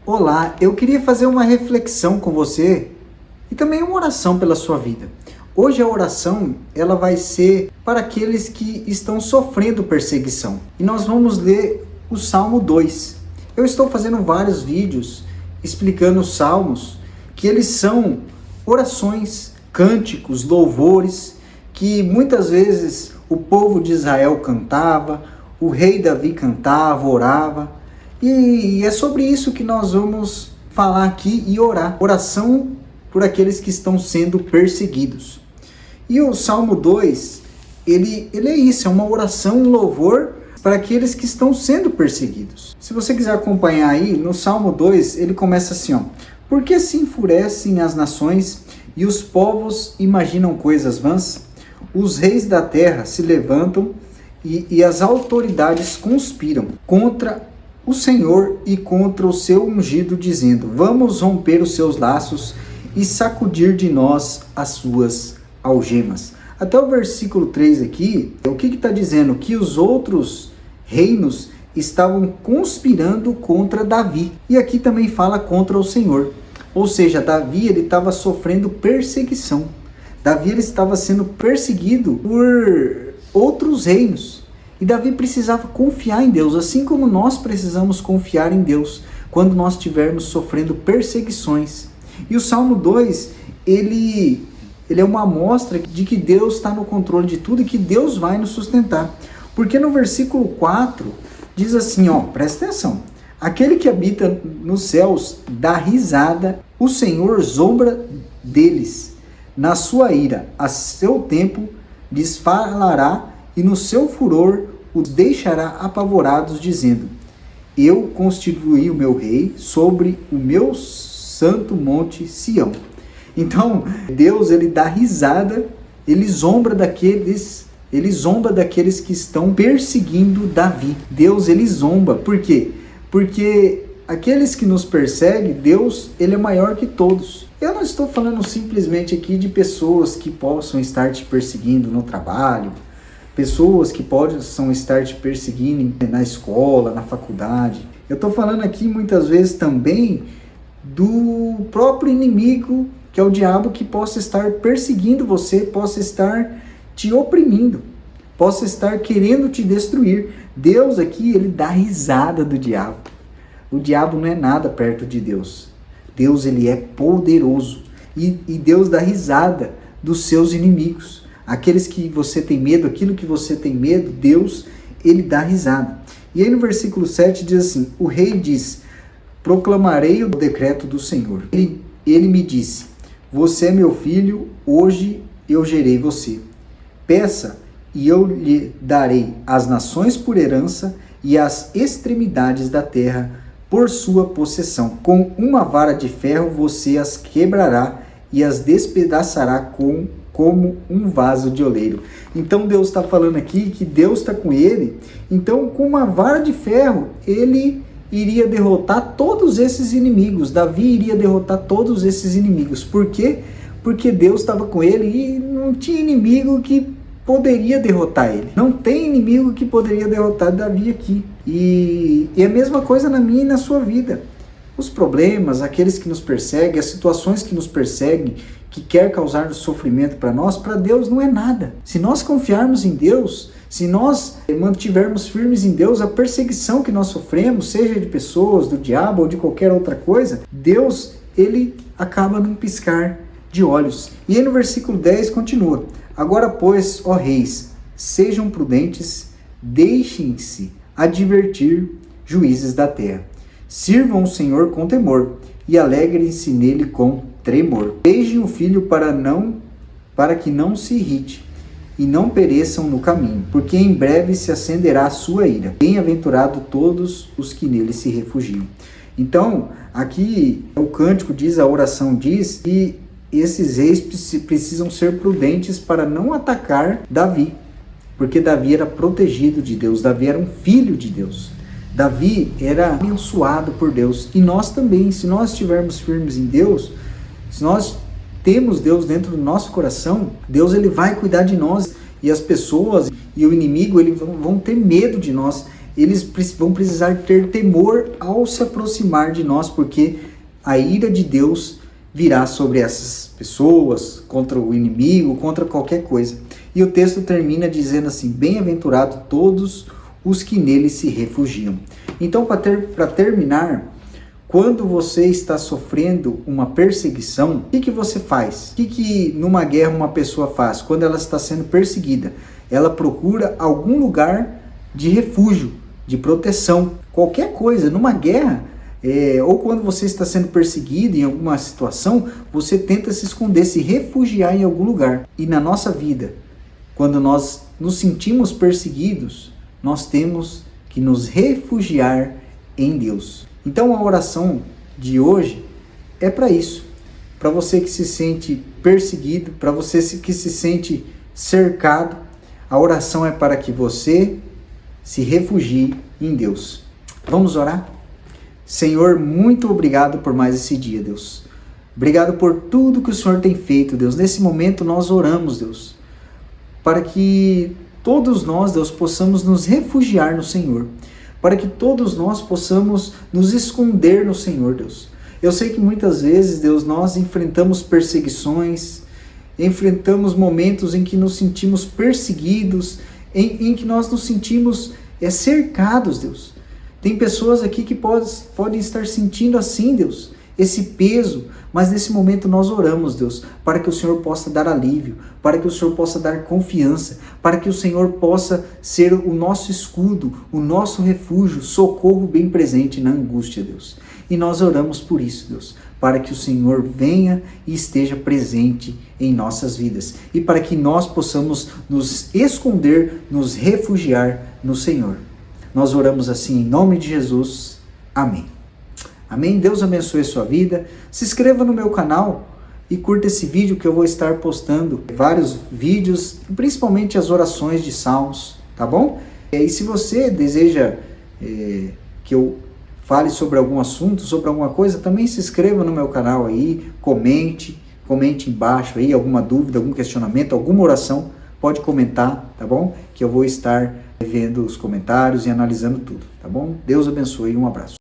Olá, eu queria fazer uma reflexão com você e também uma oração pela sua vida. Hoje a oração ela vai ser para aqueles que estão sofrendo perseguição. E nós vamos ler o Salmo 2. Eu estou fazendo vários vídeos explicando os salmos, que eles são orações, cânticos, louvores, que muitas vezes o povo de Israel cantava, o rei Davi cantava, orava. E é sobre isso que nós vamos falar aqui e orar. Oração por aqueles que estão sendo perseguidos. E o Salmo 2, ele é isso, é uma oração, um louvor para aqueles que estão sendo perseguidos. Se você quiser acompanhar aí, no Salmo 2, ele começa assim, ó. Por que se enfurecem as nações e os povos imaginam coisas vãs? Os reis da terra se levantam e as autoridades conspiram contra o Senhor e contra o seu ungido, dizendo: vamos romper os seus laços e sacudir de nós as suas algemas. Até o versículo 3 aqui, o que está dizendo? Que os outros reinos estavam conspirando contra Davi. E aqui também fala contra o Senhor. Ou seja, Davi ele estava sofrendo perseguição. Davi ele estava sendo perseguido por outros reinos. E Davi precisava confiar em Deus, assim como nós precisamos confiar em Deus quando nós estivermos sofrendo perseguições. E o Salmo 2, ele é uma amostra de que Deus está no controle de tudo e que Deus vai nos sustentar. Porque no versículo 4 diz assim, ó, presta atenção. Aquele que habita nos céus dá risada, o Senhor zomba deles. Na sua ira, a seu tempo, lhes falará e no seu furor os deixará apavorados, dizendo: eu constituí o meu rei sobre o meu santo monte Sião. Então, Deus ele dá risada, ele zomba daqueles que estão perseguindo Davi. Deus ele zomba. Por quê? Porque aqueles que nos perseguem, Deus ele é maior que todos. Eu não estou falando simplesmente aqui de pessoas que possam estar te perseguindo no trabalho, pessoas que possam estar te perseguindo na escola, na faculdade. Eu estou falando aqui muitas vezes também do próprio inimigo, que é o diabo, que possa estar perseguindo você, possa estar te oprimindo, possa estar querendo te destruir. Deus aqui, ele dá risada do diabo. O diabo não é nada perto de Deus. Deus, ele é poderoso. E Deus dá risada dos seus inimigos. Aqueles que você tem medo, aquilo que você tem medo, Deus, ele dá risada. E aí no versículo 7 diz assim, o rei diz: proclamarei o decreto do Senhor. Ele me disse: você é meu filho, hoje eu gerei você. Peça e eu lhe darei as nações por herança e as extremidades da terra por sua possessão. Com uma vara de ferro você as quebrará e as despedaçará como um vaso de oleiro. Então Deus está falando aqui que Deus está com ele. Então com uma vara de ferro ele iria derrotar todos esses inimigos. Davi iria derrotar todos esses inimigos. Por quê? Porque Deus estava com ele e não tinha inimigo que poderia derrotar ele. Não tem inimigo que poderia derrotar Davi aqui. E a mesma coisa na minha e na sua vida. Os problemas, aqueles que nos perseguem, as situações que nos perseguem, que quer causar sofrimento para nós, para Deus não é nada. Se nós confiarmos em Deus, se nós mantivermos firmes em Deus, a perseguição que nós sofremos, seja de pessoas, do diabo ou de qualquer outra coisa, Deus, ele acaba num piscar de olhos. E aí no versículo 10 continua: agora, pois, ó reis, sejam prudentes, deixem-se advertir, juízes da terra. Sirvam o Senhor com temor e alegrem-se nele com tremor. Beijem o filho para que não se irrite e não pereçam no caminho, porque em breve se acenderá a sua ira. Bem-aventurado todos os que nele se refugiam. Então, aqui o cântico diz, a oração diz que esses reis precisam ser prudentes para não atacar Davi, porque Davi era protegido de Deus, Davi era um filho de Deus, Davi era abençoado por Deus. E nós também, se nós estivermos firmes em Deus, se nós temos Deus dentro do nosso coração, Deus ele vai cuidar de nós, e as pessoas e o inimigo eles vão ter medo de nós, eles vão precisar ter temor ao se aproximar de nós, porque a ira de Deus virá sobre essas pessoas, contra o inimigo, contra qualquer coisa. E o texto termina dizendo assim: bem-aventurado todos os que nele se refugiam. Então, para terminar, quando você está sofrendo uma perseguição, o que você faz? O que numa guerra uma pessoa faz? Quando ela está sendo perseguida, ela procura algum lugar de refúgio, de proteção. Qualquer coisa, numa guerra, ou quando você está sendo perseguido em alguma situação, você tenta se esconder, se refugiar em algum lugar. E na nossa vida, quando nós nos sentimos perseguidos, nós temos que nos refugiar em Deus. Então a oração de hoje é para isso, para você que se sente perseguido, para você que se sente cercado. A oração é para que você se refugie em Deus. Vamos orar? Senhor, muito obrigado por mais esse dia, Deus. Obrigado por tudo que o Senhor tem feito, Deus. Nesse momento nós oramos, Deus, para que todos nós, Deus, possamos nos refugiar no Senhor, para que todos nós possamos nos esconder no Senhor, Deus. Eu sei que muitas vezes, Deus, nós enfrentamos perseguições, enfrentamos momentos em que nos sentimos perseguidos, em que nós nos sentimos cercados, Deus. Tem pessoas aqui que podem estar sentindo assim, Deus, esse peso, mas nesse momento nós oramos, Deus, para que o Senhor possa dar alívio, para que o Senhor possa dar confiança, para que o Senhor possa ser o nosso escudo, o nosso refúgio, socorro bem presente na angústia, Deus. E nós oramos por isso, Deus, para que o Senhor venha e esteja presente em nossas vidas e para que nós possamos nos esconder, nos refugiar no Senhor. Nós oramos assim em nome de Jesus. Amém. Amém? Deus abençoe a sua vida. Se inscreva no meu canal e curta esse vídeo que eu vou estar postando vários vídeos, principalmente as orações de salmos, tá bom? E se você deseja que eu fale sobre algum assunto, sobre alguma coisa, também se inscreva no meu canal aí, comente embaixo aí alguma dúvida, algum questionamento, alguma oração, pode comentar, tá bom? Que eu vou estar vendo os comentários e analisando tudo, tá bom? Deus abençoe e um abraço.